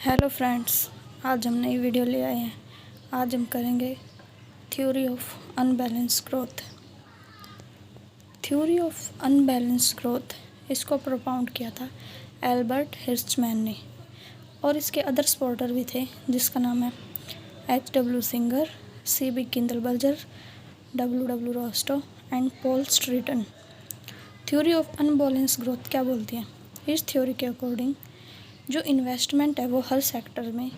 Hello friends, आज हम नई वीडियो ले आए हैं। आज हम करेंगे theory of unbalance growth. Theory of unbalance growth इसको प्रोपाउंड किया था एल्बर्ट हिर्शमैन ने, और इसके अदर सपोर्टर भी थे जिसका नाम है H.W. Singer, C.B. Kindleberger, W.W. Rostow and Paul Streeten. Theory of unbalance growth क्या बोलती है? इस थ्योरी के अकॉर्डिंग जो इन्वेस्टमेंट है वो हर सेक्टर में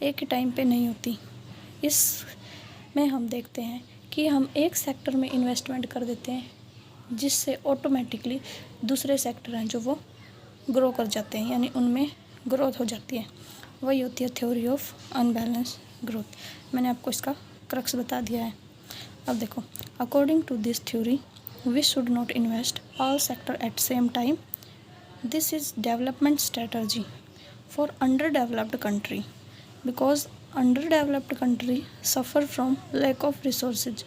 एक ही टाइम पे नहीं होती। इसमें हम देखते हैं कि हम एक सेक्टर में इन्वेस्टमेंट कर देते हैं जिससे ऑटोमेटिकली दूसरे सेक्टर हैं जो वो ग्रो कर जाते हैं, यानी उनमें ग्रोथ हो जाती है। वही होती है थ्योरी ऑफ अनबैलेंस ग्रोथ। मैंने आपको इसका क्रक्स बता दिया है। अब देखो, according to this theory we should not invest all sector at same time. This is development strategy for underdeveloped country because underdeveloped country suffer from lack of resources।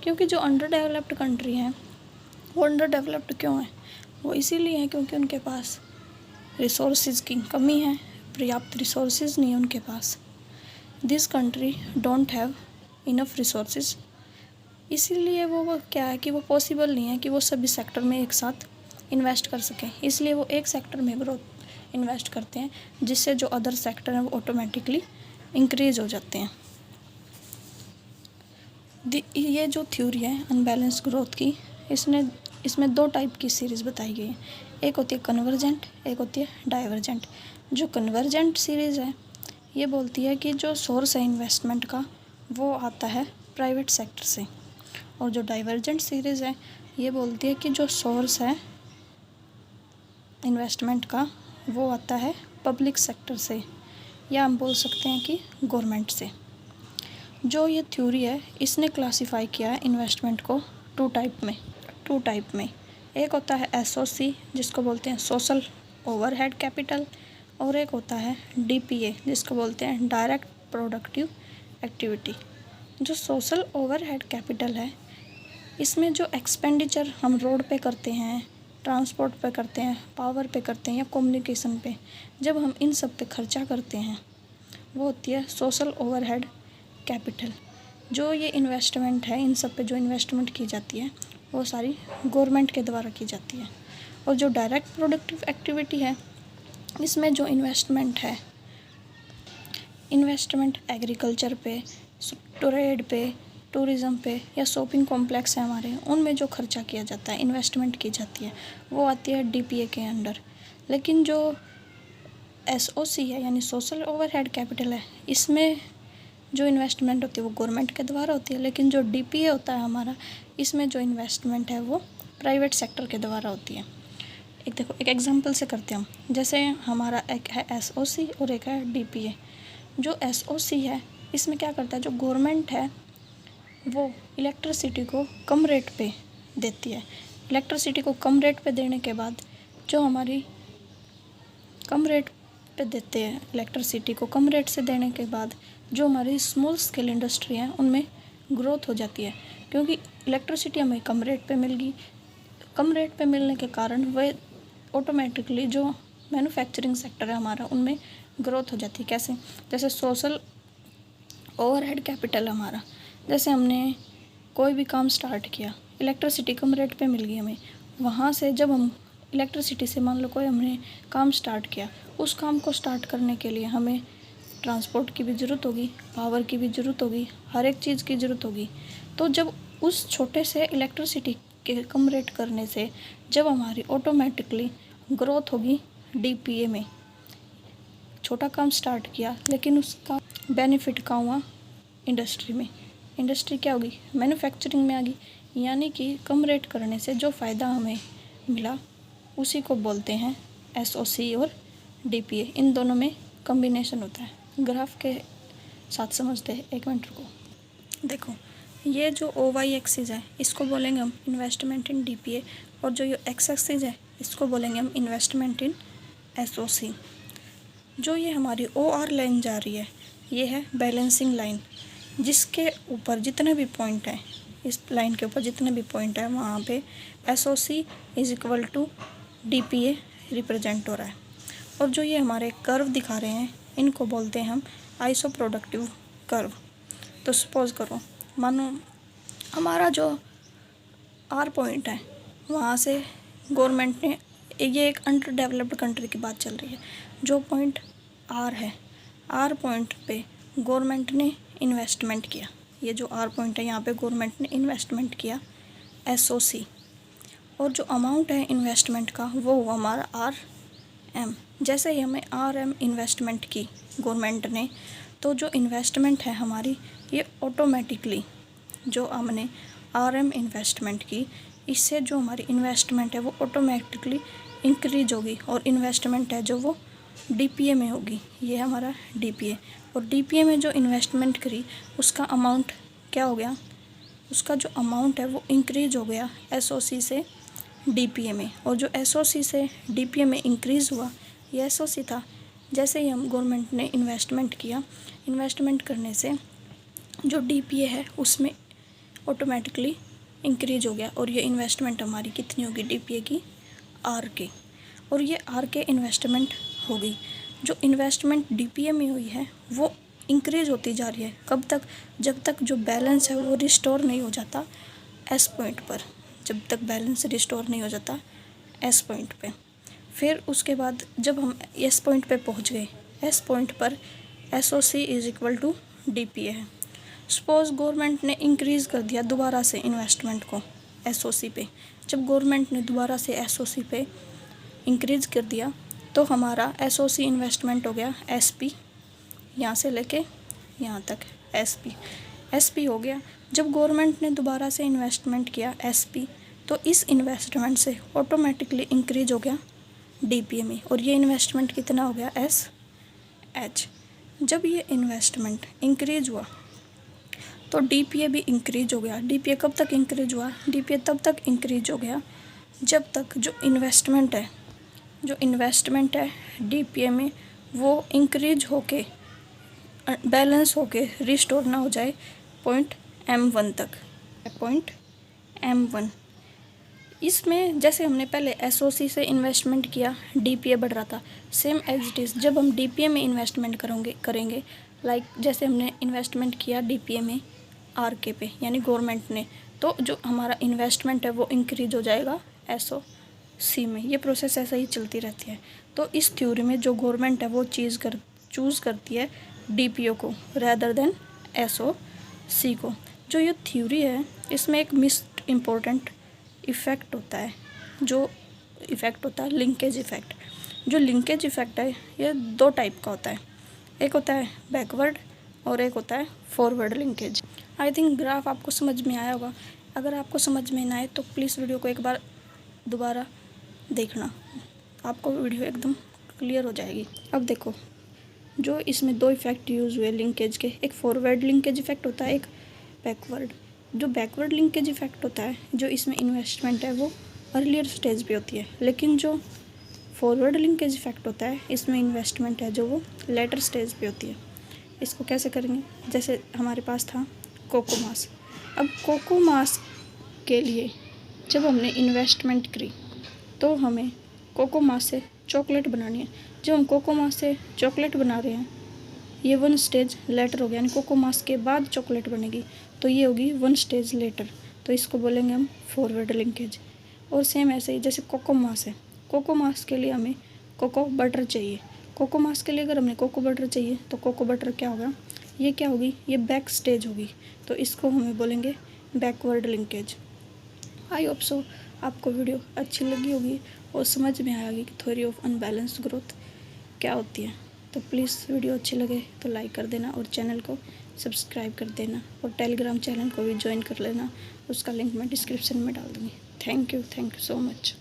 क्योंकि जो underdeveloped country हैं वो underdeveloped क्यों हैं? वो इसीलिए हैं क्योंकि उनके पास resources की कमी है, पर्याप्त resources नहीं है उनके पास। This country don't have enough resources। इसीलिए वो क्या है कि वो पॉसिबल नहीं है कि वो सभी सेक्टर में एक साथ इन्वेस्ट कर सकें, इसलिए वो एक सेक्टर में ग्रोथ इन्वेस्ट करते हैं जिससे जो अदर सेक्टर हैं वो ऑटोमेटिकली इंक्रीज हो जाते हैं। ये जो थ्योरी है अनबैलेंस ग्रोथ की, इसमें दो टाइप की सीरीज़ बताई गई है। एक होती है कन्वर्जेंट, एक होती है डाइवर्जेंट। जो कन्वर्जेंट सीरीज़ है ये बोलती है कि जो सोर्स है इन्वेस्टमेंट का वो आता है प्राइवेट सेक्टर से, और जो डाइवर्जेंट सीरीज़ है ये बोलती है कि जो सोर्स है इन्वेस्टमेंट का वो आता है पब्लिक सेक्टर से, या हम बोल सकते हैं कि गवर्नमेंट से। जो ये थ्योरी है इसने क्लासिफाई किया है इन्वेस्टमेंट को टू टाइप में। एक होता है SOC जिसको बोलते हैं सोशल ओवरहेड कैपिटल, और एक होता है DPA जिसको बोलते हैं डायरेक्ट प्रोडक्टिव एक्टिविटी। जो सोशल ओवरहेड कैपिटल है इसमें जो एक्सपेंडिचर हम रोड पे करते हैं, ट्रांसपोर्ट पे करते हैं, पावर पे करते हैं या कम्युनिकेशन पे, जब हम इन सब पे खर्चा करते हैं वो होती है सोशल ओवरहेड कैपिटल। जो ये इन्वेस्टमेंट है इन सब पे जो इन्वेस्टमेंट की जाती है वो सारी गवर्नमेंट के द्वारा की जाती है। और जो डायरेक्ट प्रोडक्टिव एक्टिविटी है इसमें जो इन्वेस्टमेंट है, इन्वेस्टमेंट एग्रीकल्चर पे, ट्रेड पे, टूरिज़्म पे या शॉपिंग कॉम्प्लेक्स है हमारे, उनमें जो खर्चा किया जाता है, इन्वेस्टमेंट की जाती है, वो आती है DPA के अंडर। लेकिन जो SOC है यानी सोशल ओवरहेड कैपिटल है, इसमें जो इन्वेस्टमेंट होती है वो गवर्नमेंट के द्वारा होती है, लेकिन जो DPA होता है हमारा, इसमें जो इन्वेस्टमेंट है वो प्राइवेट सेक्टर के द्वारा होती है। एक एग्जाम्पल से करते हैं हम। जैसे हमारा एक है SOC और एक है DPA। जो SOC है इसमें क्या करता है, जो गवर्नमेंट है वो इलेक्ट्रिसिटी को कम रेट पे देती है। इलेक्ट्रिसिटी को कम रेट पे देने के बाद जो हमारी कम रेट पे देते हैं, इलेक्ट्रिसिटी को कम रेट से देने के बाद जो हमारी स्मॉल स्केल इंडस्ट्री है उनमें ग्रोथ हो जाती है, क्योंकि इलेक्ट्रिसिटी हमें कम रेट पे मिल गई। कम रेट पे मिलने के कारण वह ऑटोमेटिकली जो मैन्युफैक्चरिंग सेक्टर है हमारा उनमें ग्रोथ हो जाती है। कैसे? जैसे सोशल ओवरहेड कैपिटल हमारा, जैसे हमने कोई भी काम स्टार्ट किया, इलेक्ट्रिसिटी कम रेट पे मिल गई हमें, वहाँ से जब हम इलेक्ट्रिसिटी से मान लो कोई हमने काम स्टार्ट किया, उस काम को स्टार्ट करने के लिए हमें ट्रांसपोर्ट की भी ज़रूरत होगी, पावर की भी ज़रूरत होगी, हर एक चीज़ की ज़रूरत होगी। तो जब उस छोटे से इलेक्ट्रिसिटी के कम रेट करने से जब हमारी ऑटोमेटिकली ग्रोथ होगी DPA में, छोटा काम स्टार्ट किया लेकिन उसका बेनिफिट कहाँ हुआ? इंडस्ट्री में। इंडस्ट्री क्या होगी? मैन्युफैक्चरिंग में आ गई, यानी कि कम रेट करने से जो फ़ायदा हमें मिला उसी को बोलते हैं SOC और DPA। इन दोनों में कॉम्बिनेशन होता है। ग्राफ के साथ समझते हैं, एक मिनट को देखो। ये जो OY एक्सिस है इसको बोलेंगे हम इन्वेस्टमेंट इन DPA, और जो ये X एक्सिस है इसको बोलेंगे हम इन्वेस्टमेंट इन SOC। जो ये हमारी OR लाइन जा रही है ये है बैलेंसिंग लाइन, जिसके ऊपर जितने भी पॉइंट हैं, इस लाइन के ऊपर जितने भी पॉइंट हैं वहाँ पे SOC is equal to DPA represent हो रहा है। और जो ये हमारे कर्व दिखा रहे हैं इनको बोलते हैं हम आइसोप्रोडक्टिव कर्व। तो सपोज करो, मानो हमारा जो आर पॉइंट है, वहाँ से गवर्नमेंट ने, ये एक अंडर डेवलप्ड कंट्री की बात चल रही है, जो पॉइंट आर है, आर पॉइंट पे गवर्नमेंट ने इन्वेस्टमेंट किया। ये जो आर पॉइंट है, यहाँ पे गवर्नमेंट ने इन्वेस्टमेंट किया SOC, और जो अमाउंट है इन्वेस्टमेंट का वो हुआ हमारा RM। जैसे ही हमें RM इन्वेस्टमेंट की गवर्नमेंट ने, तो जो इन्वेस्टमेंट है हमारी, ये ऑटोमेटिकली, जो हमने RM इन्वेस्टमेंट की, इससे जो हमारी इन्वेस्टमेंट है वो ऑटोमेटिकली इंक्रीज होगी, और इन्वेस्टमेंट है जो वो DPA में होगी। ये हमारा DPA, और DPA में जो इन्वेस्टमेंट करी उसका अमाउंट क्या हो गया, उसका जो अमाउंट है वो इंक्रीज हो गया SOC से DPA में, और जो SOC से DPA में इंक्रीज़ हुआ, ये SOC था। जैसे ही हम गवर्नमेंट ने इन्वेस्टमेंट किया, इन्वेस्टमेंट करने से जो DPA है उसमें ऑटोमेटिकली इंक्रीज हो गया, और ये इन्वेस्टमेंट हमारी कितनी होगी DPA की RK, और ये RK इन्वेस्टमेंट हो गई। जो इन्वेस्टमेंट DPA में हुई है वो इंक्रीज होती जा रही है। कब तक? जब तक जो बैलेंस है वो रिस्टोर नहीं हो जाता S पॉइंट पर, जब तक बैलेंस रिस्टोर नहीं हो जाता S पॉइंट पे। फिर उसके बाद जब हम S पॉइंट पे पहुंच गए, S पॉइंट पर SOC is equal to DPA है। सपोज गवर्नमेंट ने इंक्रीज़ कर दिया दोबारा से इन्वेस्टमेंट को SOC पे। जब गवर्नमेंट ने दोबारा से SOC पे इंक्रीज़ कर दिया, तो हमारा SOC इन्वेस्टमेंट हो गया SP, यहाँ से लेके यहाँ तक SP हो गया। जब गवर्नमेंट ने दोबारा से इन्वेस्टमेंट किया SP, तो इस इन्वेस्टमेंट से ऑटोमेटिकली इंक्रीज हो गया DPA में, और ये इन्वेस्टमेंट कितना हो गया SH। जब ये इन्वेस्टमेंट इंक्रीज हुआ तो DPA भी इंक्रीज हो गया। DPA कब तक इंक्रीज हुआ? DPA तब तक इंक्रीज हो गया जब तक जो इन्वेस्टमेंट है DPA में वो इंक्रीज होके बैलेंस होके रिस्टोर ना हो जाए पॉइंट M1 तक, पॉइंट M1। इसमें जैसे हमने पहले SOC से इन्वेस्टमेंट किया, DPA बढ़ रहा था, सेम एज इट इज़ जब हम DPA में इन्वेस्टमेंट करेंगे लाइक जैसे हमने इन्वेस्टमेंट किया DPA में RK पे, यानी गवर्नमेंट ने, तो जो हमारा इन्वेस्टमेंट है वो इंक्रीज हो जाएगा SOC में। ये प्रोसेस ऐसा ही चलती रहती है। तो इस थ्योरी में जो गवर्नमेंट है वो चूज़ करती है DPO को रैदर देन SOC को। जो ये थ्योरी है इसमें एक मिस्ट इम्पोर्टेंट इफ़ेक्ट होता है, जो इफ़ेक्ट होता है लिंकेज इफ़ेक्ट। जो लिंकेज इफ़ेक्ट है ये दो टाइप का होता है, एक होता है बैकवर्ड और एक होता है forward linkage. I think graph आपको समझ में आया होगा। अगर आपको समझ में ना आए तो प्लीज़ वीडियो को एक बार दोबारा देखना, आपको वीडियो एकदम क्लियर हो जाएगी। अब देखो, जो इसमें दो इफ़ेक्ट यूज़ हुए लिंकेज के, एक फॉरवर्ड लिंकेज इफ़ेक्ट होता है, एक बैकवर्ड। जो बैकवर्ड लिंकेज इफ़ेक्ट होता है, जो इसमें इन्वेस्टमेंट है वो अर्लियर स्टेज पे होती है, लेकिन जो फॉरवर्ड लिंकेज इफ़ेक्ट होता है इसमें इन्वेस्टमेंट है जो वो लेटर स्टेज पे होती है। इसको कैसे करेंगे? जैसे हमारे पास था कोकोमास। अब कोकोमास के लिए जब हमने इन्वेस्टमेंट करी तो हमें कोकोमास से चॉकलेट बनानी है। जब हम कोकोमास से चॉकलेट बना रहे हैं, ये 1 स्टेज लेटर हो गया, यानी कोकोमास के बाद चॉकलेट बनेगी, तो ये होगी 1 स्टेज लेटर, तो इसको बोलेंगे हम फॉरवर्ड लिंकेज। और सेम ऐसे ही जैसे कोकोमास है, कोकोमास के लिए हमें कोको बटर चाहिए। कोकोमास के लिए अगर हमें कोको बटर चाहिए तो कोको बटर क्या होगा, ये क्या होगी, ये बैक स्टेज होगी, तो इसको हमें बोलेंगे backward linkage. I hope so आपको वीडियो अच्छी लगी होगी और समझ में आएगी कि थ्योरी ऑफ अनबैलेंस्ड ग्रोथ क्या होती है। तो प्लीज़ वीडियो अच्छी लगे तो लाइक कर देना और चैनल को सब्सक्राइब कर देना, और टेलीग्राम चैनल को भी ज्वाइन कर लेना, उसका लिंक मैं डिस्क्रिप्शन में डाल दूँगी। Thank you so much.